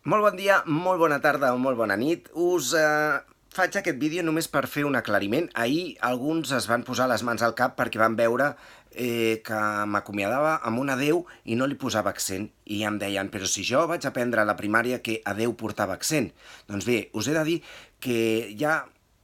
Molt bon dia, molt bona tarda o molt bona nit. Faig aquest vídeo només per fer un aclariment. Ahir alguns es van posar les mans al cap perquè van veure que m'acomiadava amb un adeu i no li posava accent. I em deien, però si jo vaig aprendre a la primària que adeu portava accent. Doncs bé, us he de dir que hi ha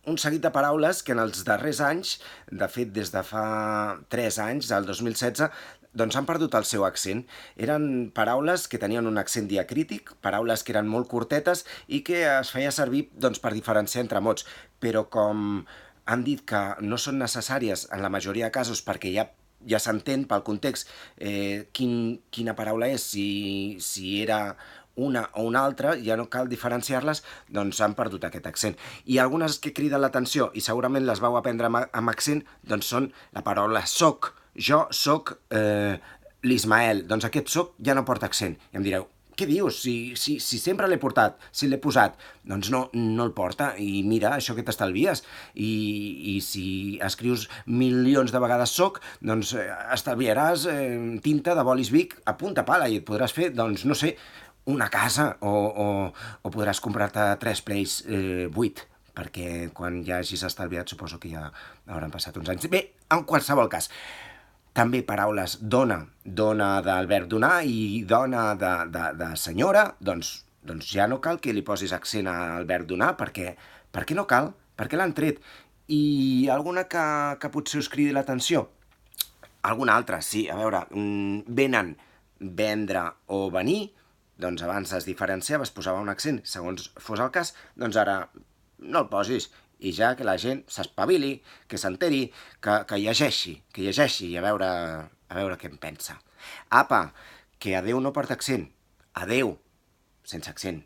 un seguit de paraules que en els darrers anys, de fet des de fa 3 anys, del 2016, doncs han perdut el seu accent. Eren paraules que tenien un accent diacrític, paraules que eren molt curtetes i que es feia servir doncs, per diferenciar entre mots, però com han dit que no són necessàries en la majoria de casos perquè ja s'entén pel context quina paraula és, si era una o una altra, ja no cal diferenciar-les, doncs han perdut aquest accent. I algunes que criden l'atenció, i segurament les vau aprendre amb accent, doncs són la paraula soc. Jo soc l'Ismael, doncs aquest soc ja no porta accent. I em direu, què dius? Si sempre l'he portat, si l'he posat, doncs no el porta. I mira, això que t'estalvies. I si escrius milions de vegades soc, doncs estalviaràs tinta de bolis Bic a punta pala i et podràs fer, doncs no sé, una casa o podràs comprar-te 3 Plays 8 perquè quan ja hagis estalviat suposo que ja hauran passat uns anys. Bé, en qualsevol cas, també paraules dona del verb donar i dona de senyora, doncs ja no cal que li posis accent al verb donar, perquè no cal, perquè l'han tret. I alguna que potser us cridi l'atenció? Alguna altra, sí, a veure, venen, vendre o venir, doncs abans es diferenciava, es posava un accent, segons fos el cas, doncs ara no el posis, i ja que la gent s'espavili, que s'enteri, que llegeixi, i a veure què en pensa. Apa, que adeu no porta accent, adeu, sense accent.